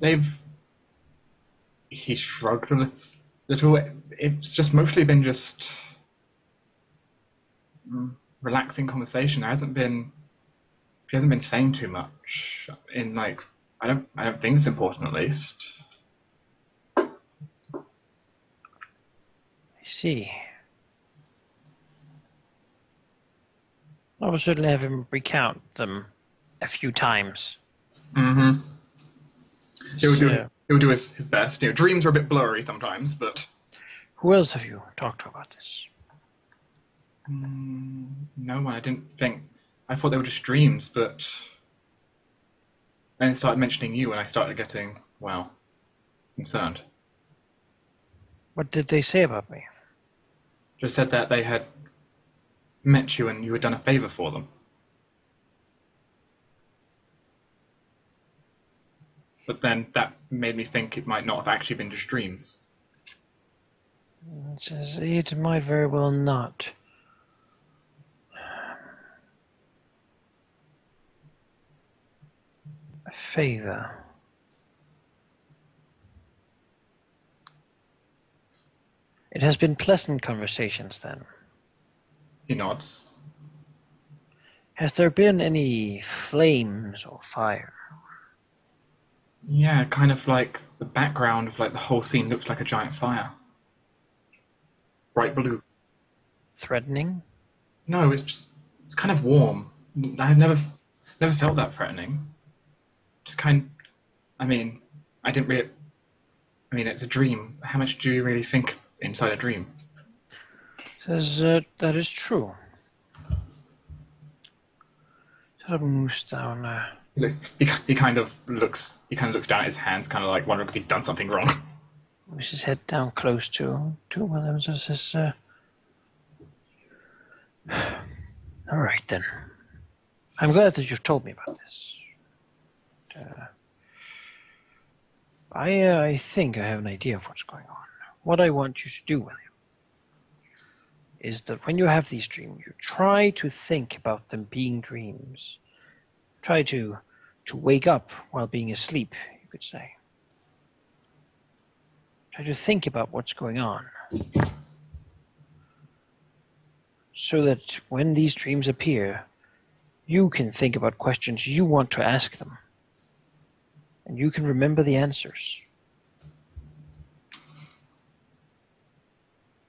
They've... He shrugs a little. It's just mostly been just relaxing conversation. She hasn't been saying too much. I don't think it's important at least. I see. I will certainly have him recount them a few times. Mm-hmm. So, He'll do his best. Dreams are a bit blurry sometimes, but... who else have you talked to about this? No one. I didn't think... I thought they were just dreams, but... Then it started mentioning you, and I started getting, well, concerned. What did they say about me? Just said that they had met you and you had done a favor for them. But then that made me think it might not have actually been just dreams. It says it might very well not. A favor. It has been pleasant conversations then. He nods. Has there been any flames or fire? Yeah, kind of like the background of like the whole scene looks like a giant fire. Bright blue. Threatening? No, it's kind of warm. I've never felt that threatening. Just I mean, I didn't really I mean, it's a dream. How much do you really think inside a dream? Says that is true. Sort of moves down. He kind of looks down at his hands, kind of like wondering if he's done something wrong. Moves his head down close to one of them. And says, "All right then. I'm glad that you've told me about this. I think I have an idea of what's going on. What I want you to do with him is that when you have these dreams, you try to think about them being dreams. Try to wake up while being asleep, you could say. Try to think about what's going on. So that when these dreams appear, you can think about questions you want to ask them. And you can remember the answers."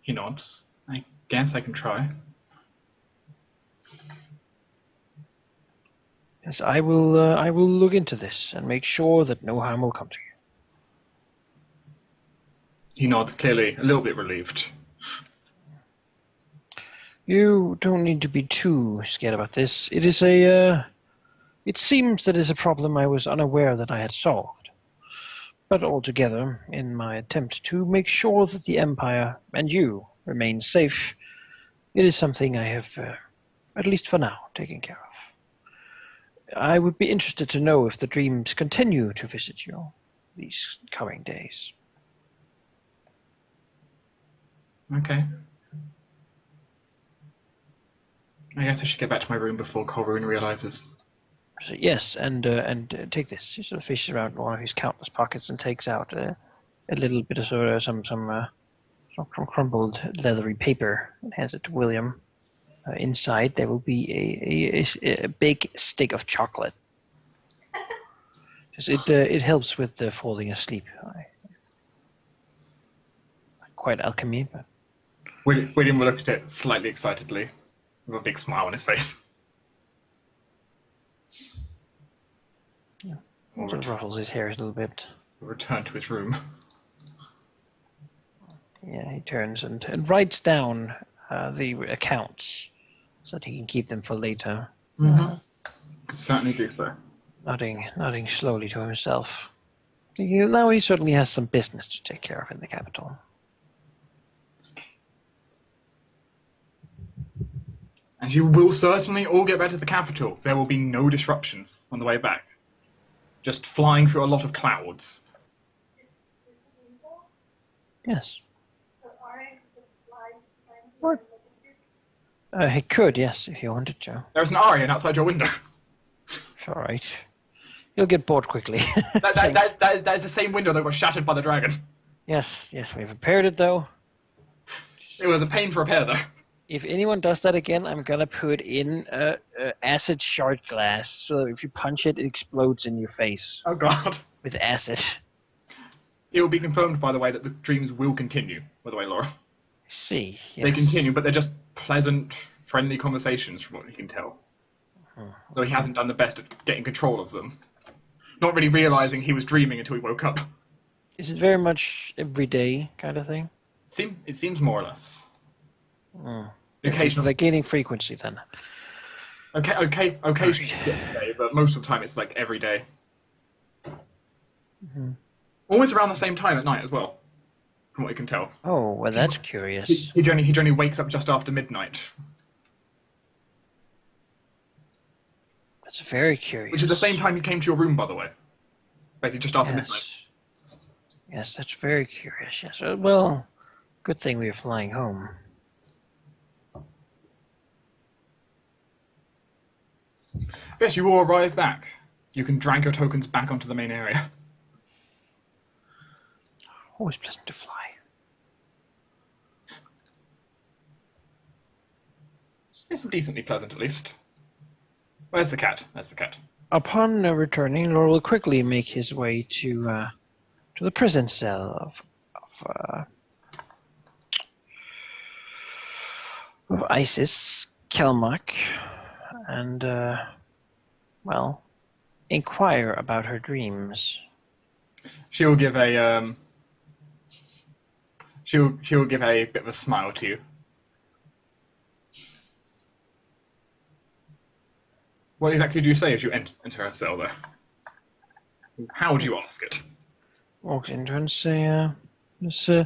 He nods. I guess I can try. Yes, I will look into this and make sure that no harm will come to you. He nods, clearly a little bit relieved. You don't need to be too scared about this. It seems that it's a problem I was unaware that I had solved. But altogether, in my attempt to make sure that the Empire and you remain safe, it is something I have, at least for now, taken care of. I would be interested to know if the dreams continue to visit you these coming days. Okay. I guess I should get back to my room before Corwin realizes. So, yes, and take this. He sort of fishes around one of his countless pockets and takes out a little bit of sort of some crumpled leathery paper and hands it to William. Inside there will be a big stick of chocolate. It helps with falling asleep. Quite alchemy, but William looked at it slightly excitedly, with a big smile on his face. yeah, sort of ruffles his hair a little bit. Return to his room. Yeah, he turns and writes down the accounts so that he can keep them for later. Mm-hmm. Could certainly do so. Nodding slowly to himself. Now he certainly has some business to take care of in the capital. And you will certainly all get back to the capital. There will be no disruptions on the way back. Just flying through a lot of clouds. Yes. What? He could, yes, if he wanted to. There's an Aryan outside your window. It's all right. You'll get bored quickly. That is the same window that got shattered by the dragon. Yes, we've repaired it though. It was a pain for repair, though. If anyone does that again, I'm gonna put in a acid shard glass, so if you punch it, it explodes in your face Oh god. with acid. It will be confirmed, by the way, that the dreams will continue. By the way, Laura, See, yes. they continue, but they're just pleasant, friendly conversations, from what you can tell. Though he hasn't done the best at getting control of them. Not really realizing he was dreaming until he woke up. Is it very much everyday kind of thing? It seems more or less. Occasionally, like gaining frequency then. Occasionally it gets today, but most of the time it's like every day. Always around the same time at night as well, from what you can tell. Oh, well, that's curious. He generally wakes up just after midnight. That's very curious. Which is the same time he came to your room, by the way. Basically just after midnight. Yes, that's very curious. Yes. Well, good thing we are flying home. Yes, you all arrive back. You can drag your tokens back onto the main area. Always pleasant to fly. It's decently pleasant, at least. Where's the cat? There's the cat. Upon returning, Lord will quickly make his way to the prison cell of Isis, Kelmak, and, well, inquire about her dreams. She'll give a she'll give a bit of a smile to you. What exactly do you say as you enter her cell there? How would you ask it? Walk into and say, so,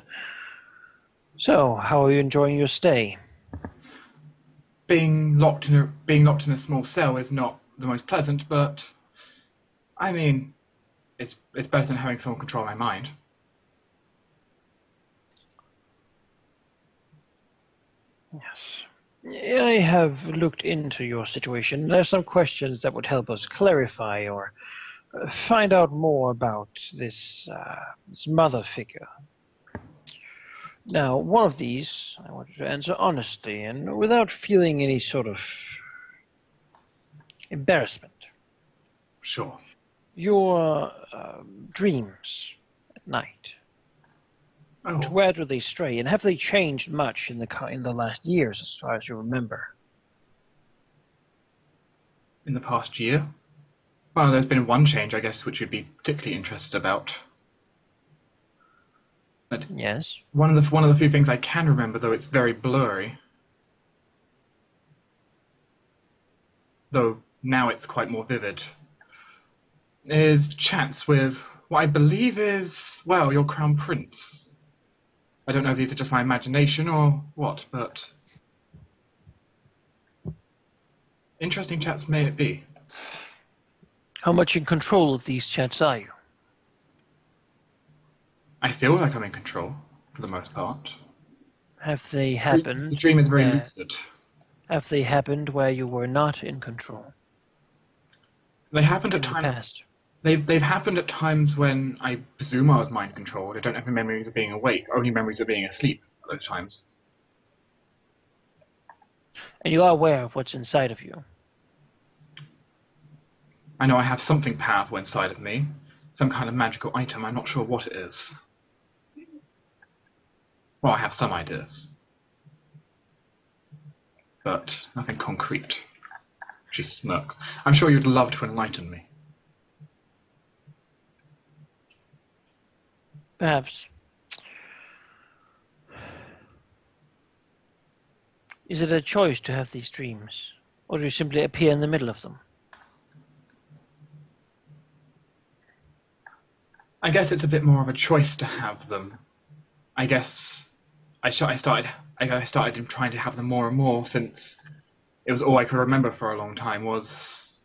how are you enjoying your stay? Being locked in a small cell is not the most pleasant, but I mean, it's better than having someone control my mind. Yes. I have looked into your situation. There are some questions that would help us clarify or find out more about this mother figure. Now, one of these I want you to answer honestly and without feeling any sort of embarrassment. Sure. Your dreams at night. Oh. Where do they stray, and have they changed much in the last years, as far as you remember? In the past year? Well, there's been one change, I guess, which you'd be particularly interested about. But yes. One of the few things I can remember, though it's very blurry. Though now it's quite more vivid. Is chats with what I believe is, well, your crown prince. I don't know if these are just my imagination or what, but interesting chats may it be. How much in control of these chats are you? I feel like I'm in control, for the most part. Have they happened? The dream is very lucid. Have they happened where you were not in control? They happened at times. They've happened at times when I presume I was mind controlled. I don't have any memories of being awake, only memories of being asleep at those times. And you are aware of what's inside of you? I know I have something powerful inside of me, some kind of magical item. I'm not sure what it is. Well, I have some ideas, but nothing concrete. She smirks. I'm sure you'd love to enlighten me. Perhaps. Is it a choice to have these dreams, or do you simply appear in the middle of them? I guess it's a bit more of a choice to have them. I guess I started trying to have them more and more since it was all I could remember for a long time was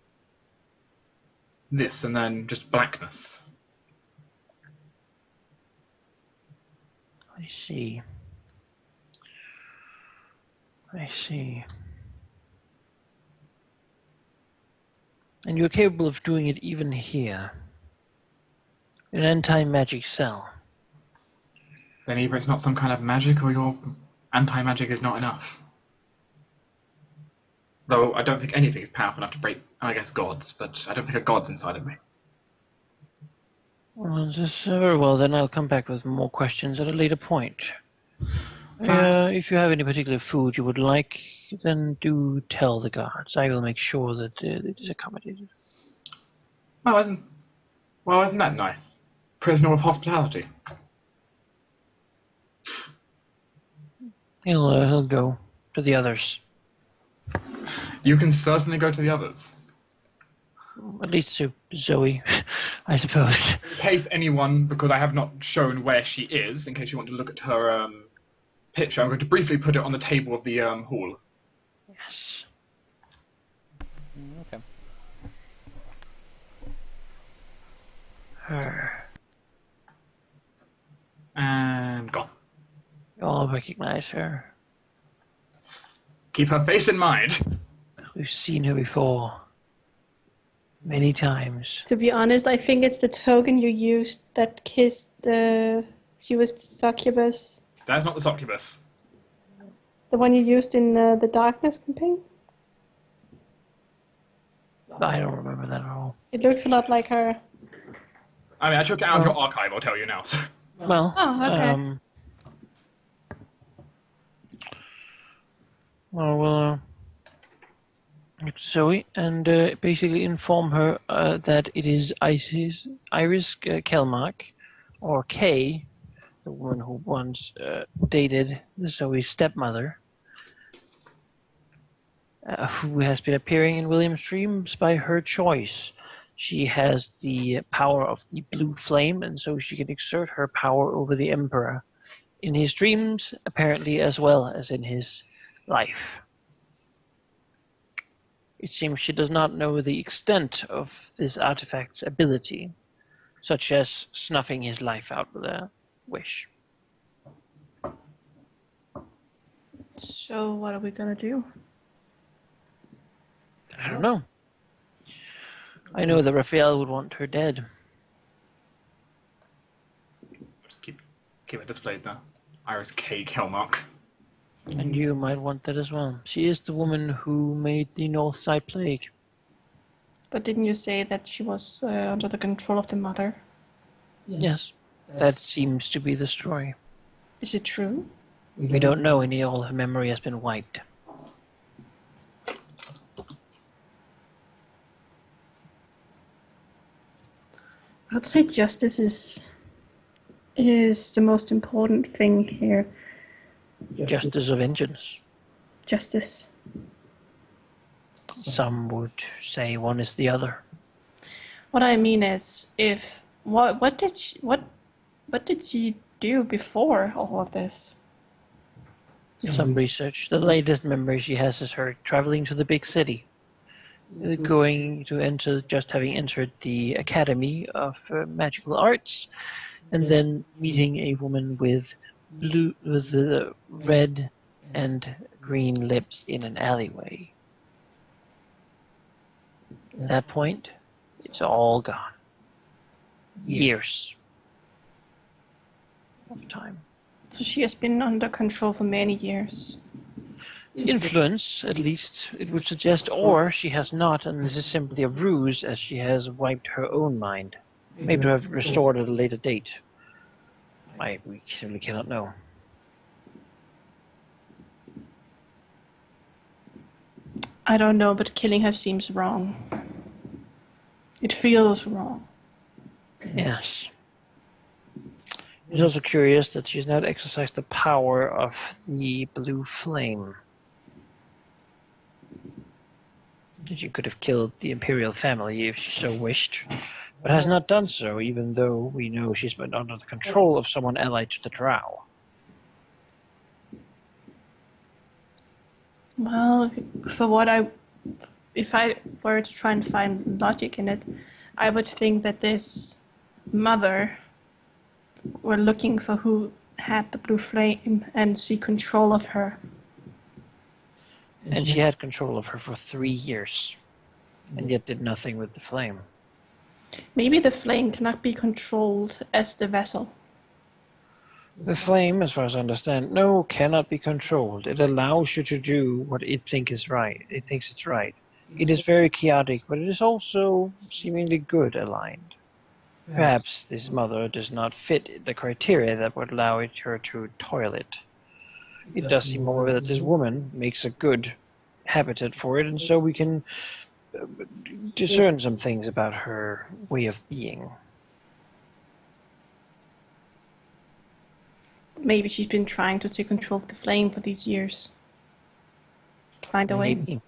this and then just blackness. I see. I see. And you're capable of doing it even here. In an anti-magic cell. Then either it's not some kind of magic or your anti-magic is not enough. Though I don't think anything is powerful enough to break, I guess, gods, but I don't think a god's inside of me. Well, very well, then I'll come back with more questions at a later point. If you have any particular food you would like, then do tell the guards. I will make sure that it is accommodated. Well, isn't that nice? Prisoner of hospitality. He'll go to the others. You can certainly go to the others. At least to Zoe, I suppose. In case anyone, because I have not shown where she is, in case you want to look at her picture, I'm going to briefly put it on the table of the hall. Yes. Okay. Her. And gone. You all recognize her. Keep her face in mind. We've seen her before. Many times. To be honest, I think it's the token you used that kissed she was the succubus. That's not the succubus. The one you used in the Darkness campaign? I don't remember that at all. It looks a lot like her. I mean, I took it out of your archive, I'll tell you now. So. Well, Oh, okay. We'll Zoe and basically inform her that it is Iris Kelmark, or Kay, the woman who once dated Zoe's stepmother, who has been appearing in William's dreams by her choice. She has the power of the blue flame, and so she can exert her power over the Emperor in his dreams, apparently, as well as in his life. It seems she does not know the extent of this artifact's ability, such as snuffing his life out with a wish. So what are we gonna do? I don't know. I know that Raphael would want her dead. Just keep it displayed there. Iris K. Kelmark. And you might want that as well. She is the woman who made the Northside Plague. But didn't you say that she was under the control of the mother? Yes, that seems to be the story. Is it true? We don't know, and all her memory has been wiped. I'd say justice is the most important thing here. Justice or vengeance. Justice. Some would say one is the other. What I mean is, what did she do before all of this? Some research. The latest memory she has is her traveling to the big city, going to having entered the Academy of Magical Arts, and then meeting a woman with the red and green lips in an alleyway. At that point, it's all gone. Years of time. So she has been under control for many years. Influence, at least, it would suggest, or she has not, and this is simply a ruse, as she has wiped her own mind. Maybe to have restored at a later date. We simply cannot know. I don't know, but killing her seems wrong. It feels wrong. Yes. It's also curious that she's not exercised the power of the blue flame. She could have killed the Imperial family if she so wished, but has not done so, even though we know she's been under the control of someone allied to the Drow. Well, if I were to try and find logic in it, I would think that this mother were looking for who had the blue flame and seek control of her. And she had control of her for 3 years. and yet did nothing with the flame. Maybe the flame cannot be controlled as the vessel. The flame, as far as I understand, no, cannot be controlled. It allows you to do what it thinks is right. It thinks it's right. It is very chaotic, but it is also seemingly good aligned. Perhaps this mother does not fit the criteria that would allow her to toil it. It does seem, however, that this woman makes a good habitat for it, and so we can discern some things about her way of being. Maybe she's been trying to take control of the flame for these years. Find a way.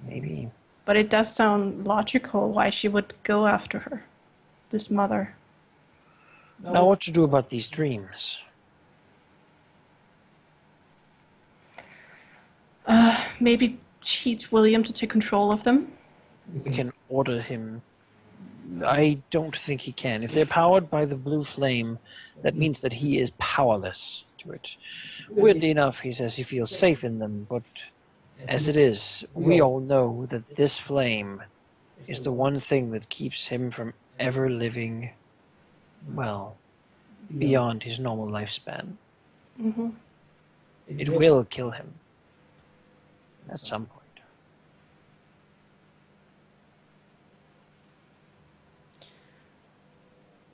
Maybe. But it does sound logical why she would go after her, this mother. Now what to do about these dreams? Maybe teach William to take control of them. We can order him. I don't think he can. If they're powered by the blue flame, that means that he is powerless to it. Weirdly enough, he says he feels safe in them, but as it is, we all know that this flame is the one thing that keeps him from ever living, well, beyond his normal lifespan. Mm-hmm. It will kill him at some point.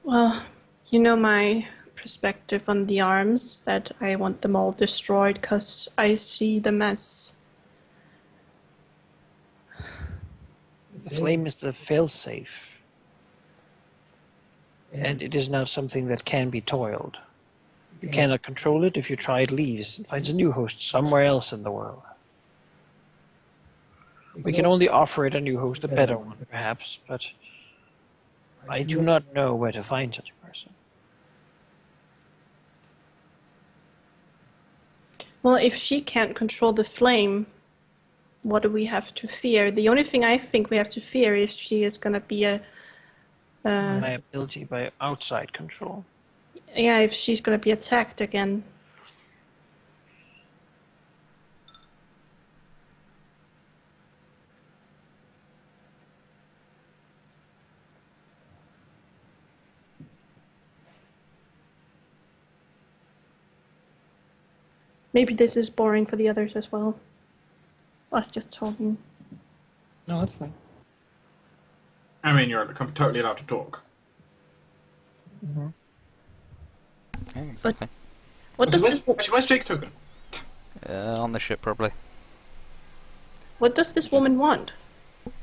Well, you know my perspective on the arms, that I want them all destroyed because I see them as... The flame is the failsafe, and it is not something that can be toiled. You cannot control it. If you try, it leaves and finds a new host somewhere else in the world. We can only offer it a new host, a better one, perhaps, but I do not know where to find such a person. Well, if she can't control the flame, what do we have to fear? The only thing I think we have to fear is she is going to be a... liability by outside control. Yeah, if she's going to be attacked again. Maybe this is boring for the others as well. Us just talking. No, that's fine. I mean, you're totally allowed to talk. Mm-hmm. Yeah, exactly. What does this... Actually, where's Jake's token? On the ship, probably. What does this woman want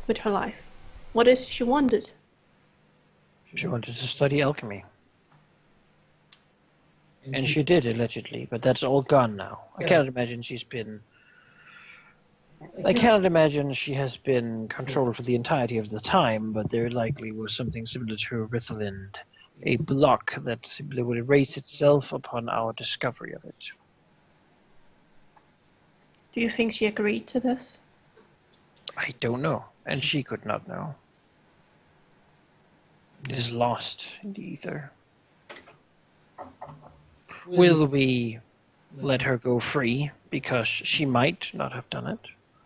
with her life? What is she wanted? She wanted to study alchemy. And she did, allegedly, but that's all gone now. I cannot imagine she has been controlled for the entirety of the time, but there likely was something similar to Rithaland, a block that simply would erase itself upon our discovery of it. Do you think she agreed to this? I don't know, and she could not know. It is lost in the ether. Will we let her go free because she might not have done it?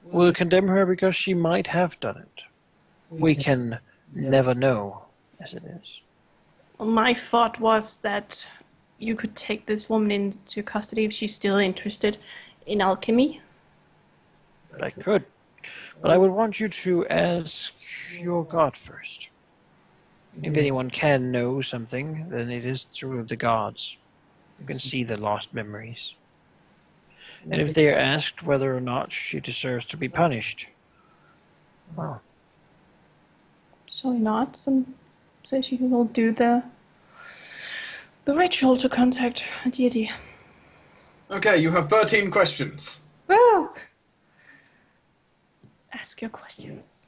Will we condemn her because she might have done it? We can never know, as it is. Well, my thought was that you could take this woman into custody if she's still interested in alchemy. I could, but I would want you to ask your god first. If anyone can know something, then it is through the gods. You can see the lost memories. And if they are asked whether or not she deserves to be punished, well, So not, and so she will do the ritual to contact a deity. Okay, you have 13 questions. Woo! Ask your questions.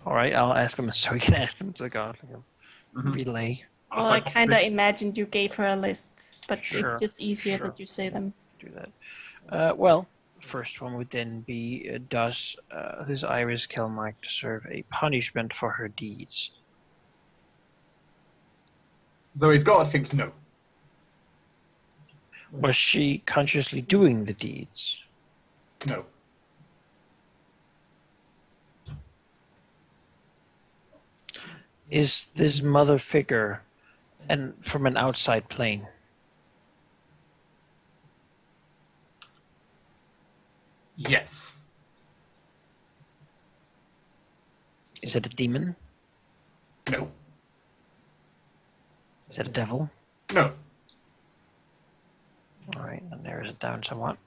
alright, I'll ask them so we can ask them to the god. Relay. Well, I kind of imagined you gave her a list, but Sure, it's just easier sure. that you say them. Do that. Well, first one would then be, does this Iris Kelmark deserve a punishment for her deeds? Zoe's god thinks no. Was she consciously doing the deeds? No. Is this mother figure and from an outside plane? Yes. Is it a demon? No. Is it a devil? No. Alright, then narrows it down somewhat.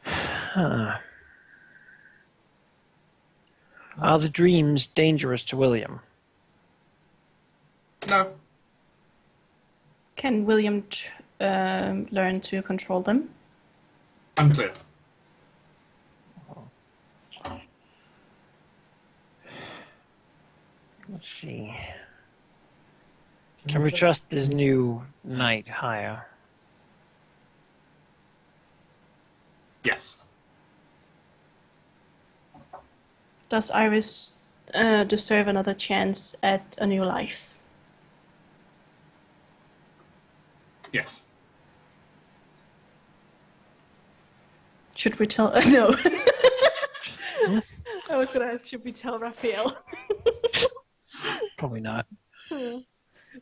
Huh. Are the dreams dangerous to William? No. Can William learn to control them? Unclear. Let's see. Can we trust this new knight higher? Yes. Does Iris deserve another chance at a new life? Yes. Should we tell... no. I was gonna ask, should we tell Raphael? Probably not.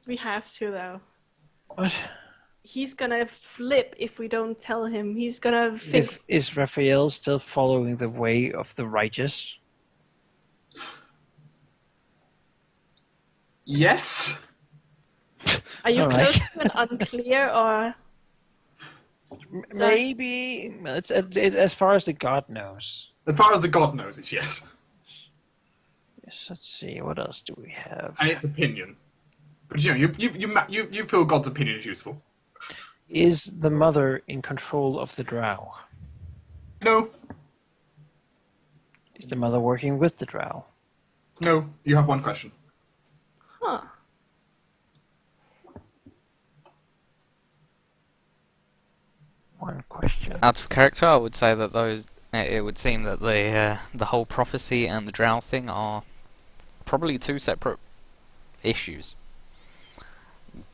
We have to, though. What? He's gonna flip if we don't tell him. He's gonna think... Is Raphael still following the way of the righteous? Yes. Are you Alright. close to an unclear, or... Maybe. It's as far as the god knows. As far as the god knows, it's yes. Yes, let's see. What else do we have? And it's opinion. But you know, you feel God's opinion is useful. Is the mother in control of the drow? No. Is the mother working with the drow? No. You have one question. Huh. One question. Out of character, I would say that those. It would seem that the whole prophecy and the drow thing are probably two separate issues,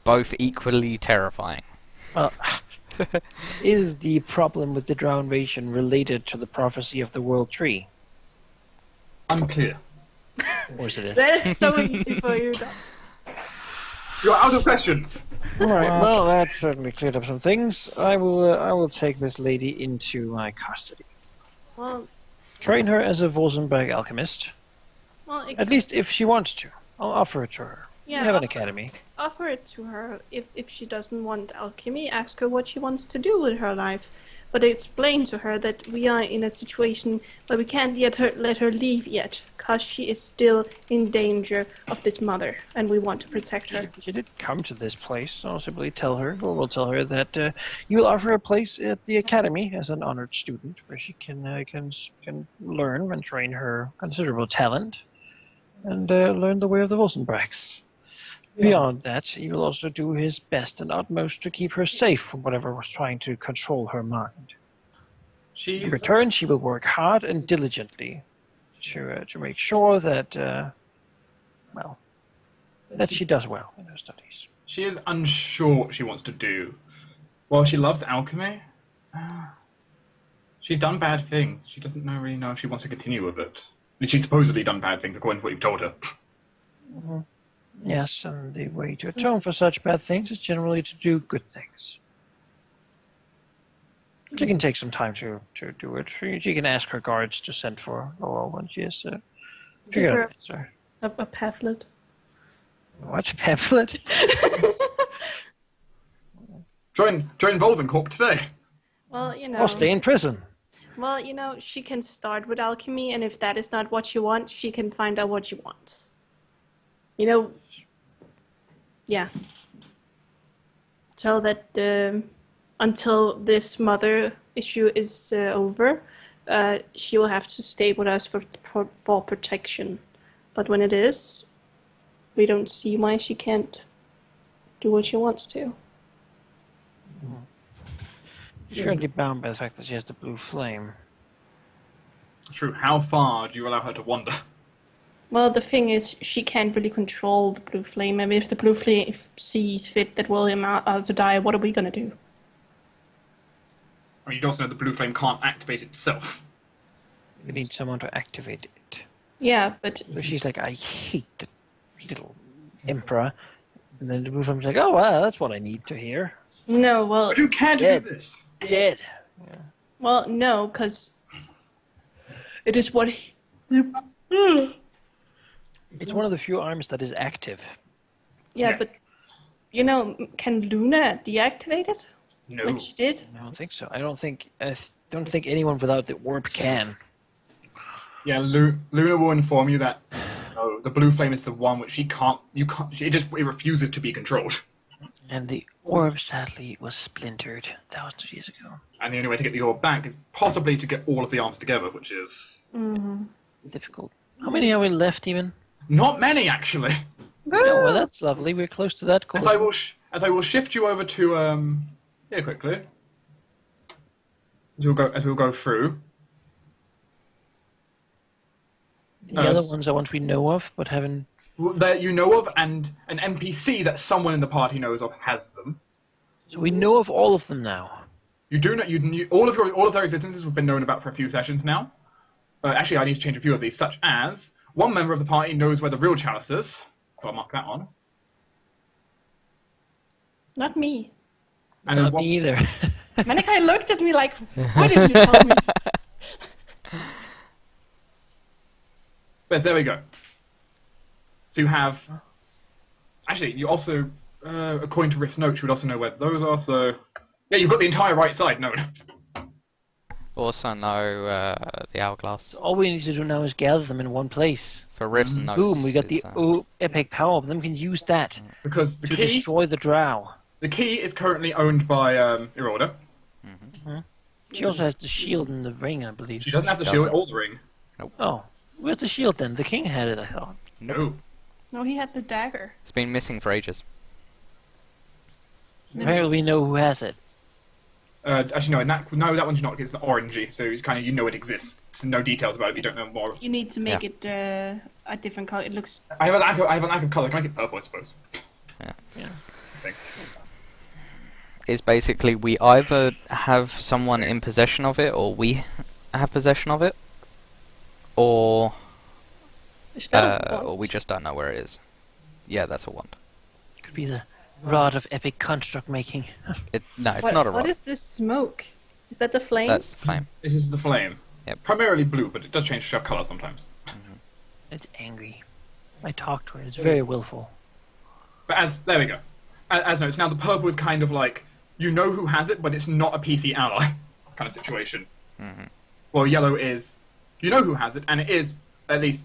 both equally terrifying. Well, is the problem with the drow invasion related to the prophecy of the world tree? Unclear. Or is it? That is so easy for you. You're out of questions. Alright, well that certainly cleared up some things. I will take this lady into my custody. Well, Train her as a Wolzenberg alchemist. well, At least if she wants to. I'll offer it to her. yeah, We have an academy. offer it to her. If she doesn't want alchemy, ask her what she wants to do with her life. But explain to her that we are in a situation where we can't let her leave yet, because she is still in danger of this mother, and we want to protect her. She did come to this place. I'll simply tell her, or we'll tell her that you will offer her a place at the academy as an honored student, where she can learn and train her considerable talent, and learn the way of the Wolzenbracks. Beyond that, he will also do his best and utmost to keep her safe from whatever was trying to control her mind. In return, she will work hard and diligently to make sure that, that she does well in her studies. She is unsure what she wants to do. While she loves alchemy, she's done bad things. She doesn't really know if she wants to continue with it. I mean, she's supposedly done bad things according to what you've told her. Mm-hmm. Yes, and the way to atone for such bad things is generally to do good things. She can take some time to do it. She can ask her guards to send for Laurel when she has Give her an answer. a pamphlet. What? Pamphlet? Join Volzencorp today. Well, you know. Or stay in prison. Well, you know, she can start with alchemy, and if that is not what she wants, she can find out what she wants. You know, yeah. Tell that until this mother issue is over, she will have to stay with us for protection. But when it is, we don't see why she can't do what she wants to. She's currently bound by the fact that she has the blue flame. True. How far do you allow her to wander? Well, the thing is, she can't really control the blue flame. I mean, if the blue flame sees fit that William are to die, what are we gonna do? I mean, you also know the blue flame can't activate itself. We need someone to activate it. Yeah, but So she's like, I hate the little emperor. And then the Wolfram's like, oh, well, that's what I need to hear. no, well, Would you care to Dead. do this? Dead. well, no, because it is what he... It's one of the few arms that is active. Yeah, Yes. but you know, can Luna deactivate it? No. Like she did? I don't think so. I don't think anyone without the orb can. Yeah, Luna will inform you that the blue flame is the one which she can't. You can't. It refuses to be controlled. And the orb, sadly, was splintered thousands of years ago. And the only way to get the orb back is possibly to get all of the arms together, which is Difficult. How many are we left, even? not many actually. No, well, that's lovely. We're close to that goal. As I will shift you over to here quickly. As we'll go through. The other ones are ones we know of, but haven't. That you know of, and an NPC that someone in the party knows of has them. So we know of all of them now. You do know all of their existences have been known about for a few sessions now. Actually, I need to change a few of these, such as one member of the party knows where the real chalice is. So I'll mark that on. Not me. And then Not one, me either. Manikai looked at me like, why didn't you tell me? but there we go. So you have. Actually, you also, according to Rift's notes, you would also know where those are. So yeah, you've got the entire right side known. Also know the hourglass. All we need to do now is gather them in one place. For Rift's notes. Boom, we got the is, epic power of them. Can use that Because the to key, destroy the drow. the key is currently owned by Irorda. She also has the shield and the ring, I believe. She doesn't have the Doesn't. shield or the ring. Oh, where's the shield then? The king had it, I thought. No. No, he had the dagger. It's been missing for ages. Apparently we know who has it. Actually, no, that one's not. It's orangey, so it's kind of you know it exists. No details about it. But you don't know more. You need to make it a different color. It looks... I have a lack of colour. Can I get purple? I suppose. Yeah. I think. Is basically we either have someone in possession of it, or we have possession of it, or Is that a or wand? we just don't know where it is. Yeah, that's a wand. Could be the rod of epic construct making. No, it's not a What rod. is this smoke? Is that the flame? That's the flame. It is the flame. Yep. Primarily blue, but it does change colour sometimes. It's angry. I talk to it. It's very willful. But there we go. As notes, now the purple is kind of like you know who has it, but it's not a PC ally kind of situation. Well, yellow is you know who has it, and it is at least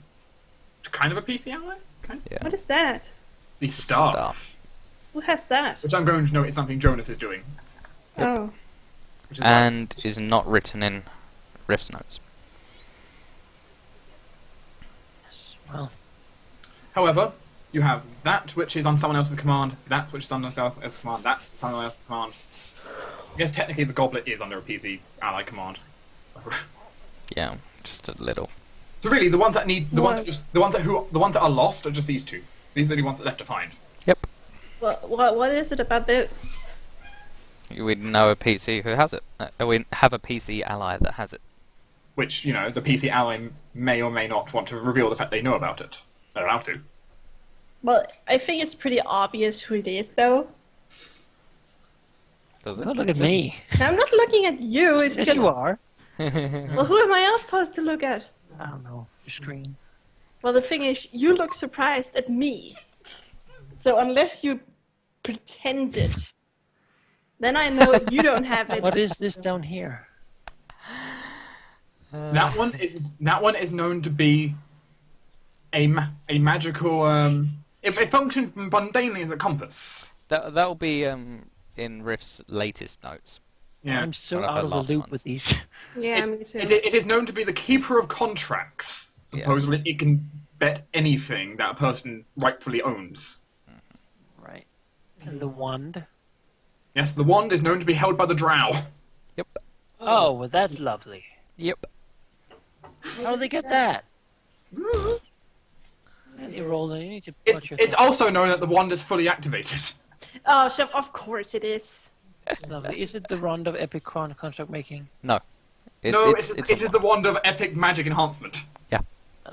kind of a PC ally. Kind of? Yeah. What is that? The star, Who has that? which I'm going to know is something Jonas is doing. Oh. Which is And is not written in Rift's notes. Well, However, you have that which is on someone else's command, that which is on someone else's command, that's someone else's command. I guess technically the goblet is under a PC ally command. Yeah, just a little. So really, the ones that need, the ones What? that the ones that are lost are just these two. These are the only ones that are left to find. Yep. What is it about this? We know a PC who has it. We have a PC ally that has it. Which, you know, the PC ally may or may not want to reveal the fact they know about it. They're allowed to. Well, I think it's pretty obvious who it is, though. Does it? don't look at me. I'm not looking at you. It's Yes, because... you are. Well, who am I else supposed to look at? I don't know. Your screen. Well, the thing is, you look surprised at me. So unless you pretend it, then I know you don't have it. What is this down here? That one is known to be a magical. It functions mundanely as a compass. That'll be in Rift's latest notes. Yeah. I'm so One of out her of the last loop ones. with these. Yeah, me too. It is known to be the keeper of contracts. Yeah. Supposedly, it can bet anything that a person rightfully owns. Right. And the wand. Yes, the wand is known to be held by the drow. Yep. Oh, well, that's lovely. Yep. How do they get that? You roll it. You need to watch your It's also known that the wand is fully activated. Oh, so of course it is. Lovely. Is it the wand of epic construct making? No. No, It's it is the wand of epic magic enhancement. Yeah.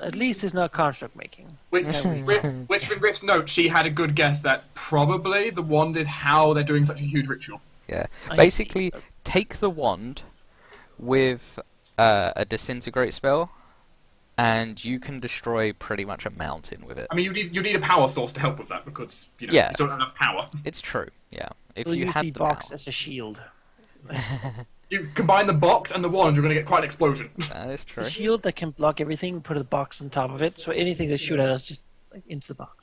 At least it's not construct making. Which from Griff's note, she had a good guess that probably the wand is how they're doing such a huge ritual. Yeah. I Basically, see. take the wand with a disintegrate spell, and you can destroy pretty much a mountain with it. I mean, you need a power source to help with that because you Yeah. don't have enough power. It's true. Yeah. If We'll you use had the the box power. as a shield. You combine the box and the wand, you're going to get quite an explosion. That is true. A shield that can block everything, put a box on top of it, so anything they shoot at us just into the box.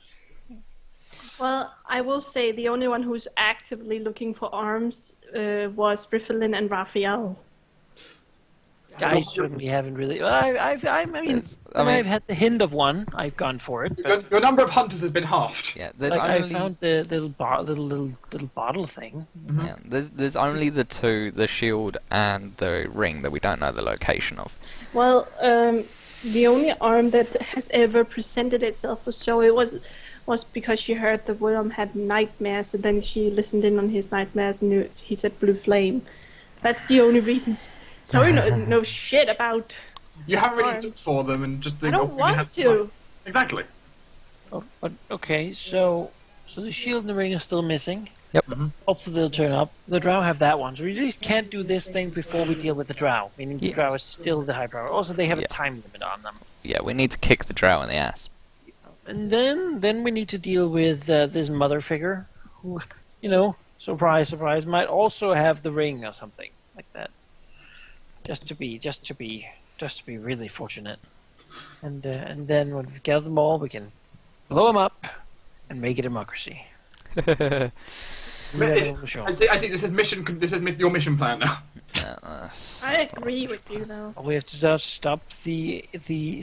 Well, I will say the only one who's actively looking for arms was Riffelin and Raphael. I certainly haven't really. I mean, when I've had the hint of one, I've gone for it. But Your number of hunters has been halved. Yeah. There's like, I only found the little bottle thing. yeah, there's only the two, the shield and the ring, that we don't know the location of. Well, the only arm that has ever presented itself for Zoe was because she heard the worm had nightmares, and then she listened in on his nightmares and knew he said blue flame. That's the only reason. Zoe knows shit about. You haven't really arms. looked for them and just. I don't obviously want had to. Exactly. Oh, but okay, so the shield and the ring are still missing. Yep. Hopefully they'll turn up. The drow have that one, so we just can't do this thing before we deal with the drow. Meaning the Yeah. drow is still the high power. Also, they have Yeah. a time limit on them. Yeah, we need to kick the drow in the ass. And then we need to deal with this mother figure, who, surprise, surprise, might also have the ring or something like that. Just to be really fortunate. And then when we gather them all, we can blow them up and make a democracy. I see. This is your mission plan now. I agree with you, though. We have to just stop the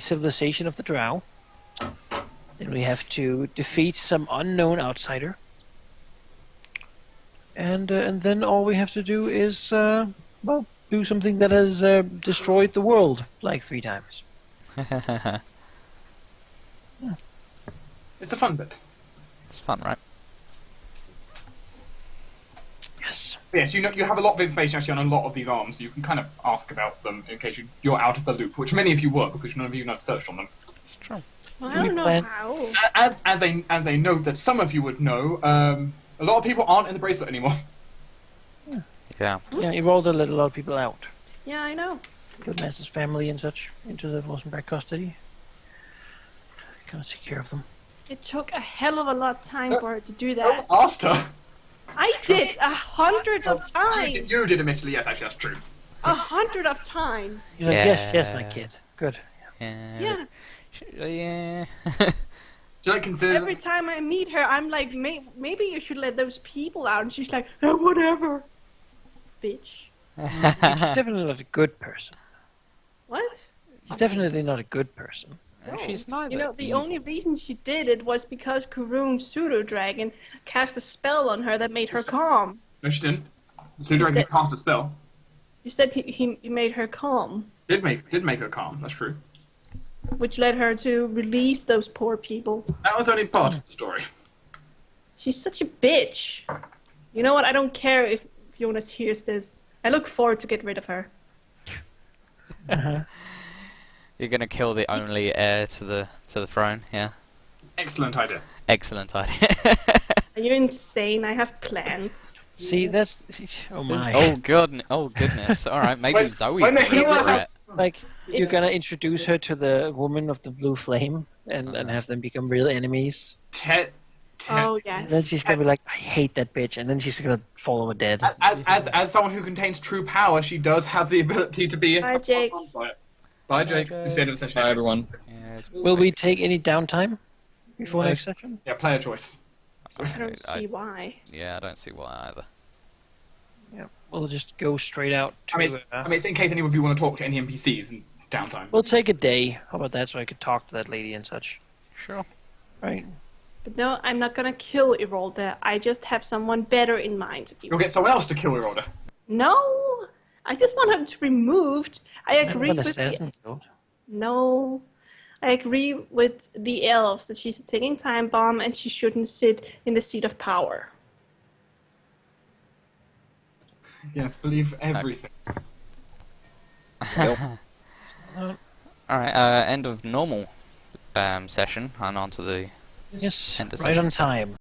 civilization of the drow. Then we have to defeat some unknown outsider. And then all we have to do is do something that has destroyed the world like 3 times. It's a fun bit. It's fun, right? Yes. Yes, you have a lot of information actually on a lot of these arms. So you can kind of ask about them in case you're out of the loop, which many of you were because none of you have searched on them. It's true. Well, Do I we don't know plan- how. As they note that some of you would know, a lot of people aren't in the bracelet anymore. Yeah. Yeah, you rolled to let a lot of people out. Yeah, I know. Goodness' family and such into the Rosenberg custody. Gotta take care of them. It took a hell of a lot of time for her to do that. I asked her. I did 100 of times. You did admittedly, yes, actually that's true. 100 of times. You're like, Yeah. yes, my kid. Good. Yeah. Yeah. Should I consider? Every time I meet her, I'm like, maybe you should let those people out. And she's like, oh, whatever. Bitch. She's definitely not a good person. What? She's definitely not a good person. No. She's neither. You know, the evil. only reason she did it was because Karun's pseudo-dragon cast a spell on her that made her calm. No, she didn't. So you said- cast a spell. You said he made her calm, Did make her calm. That's true. which led her to release those poor people. That was only part of the story. She's such a bitch. You know what? I don't care if Jonas hears this. I look forward to get rid of her. You're gonna kill the only heir to the throne. Yeah. Excellent idea. Excellent idea. Are you insane? I have plans. See, that's... Oh my. Oh god. Oh goodness. All right. Maybe Wait, Zoe's wait, the you know evil what? rat. Like, you're It's- gonna introduce her to the woman of the blue flame and have them become real enemies. Oh, And then yes. she's gonna be like, I hate that bitch, and then she's gonna fall over dead. As someone who contains true power, she does have the ability to be. Bye, Jake. Bye, Jake. This is the end of the session. Bye, everyone. Yes, Will we take any downtime before next session? Yeah, player choice. I don't see why. Yeah, I don't see why either. Yeah, we'll just go straight out to... I mean, it's in case any of you want to talk to any NPCs and downtime. we'll take a day. How about that, so I could talk to that lady and such. Sure. Right. But no, I'm not gonna kill Irolda. I just have someone better in mind. You'll get someone else to kill your order. No! I just want her to be removed. I agree An with assassin guild. No. I agree with the elves that she's a ticking time bomb and she shouldn't sit in the seat of power. Yes, believe everything. All right. End of normal session and onto the Yes, end of right session on stuff. time.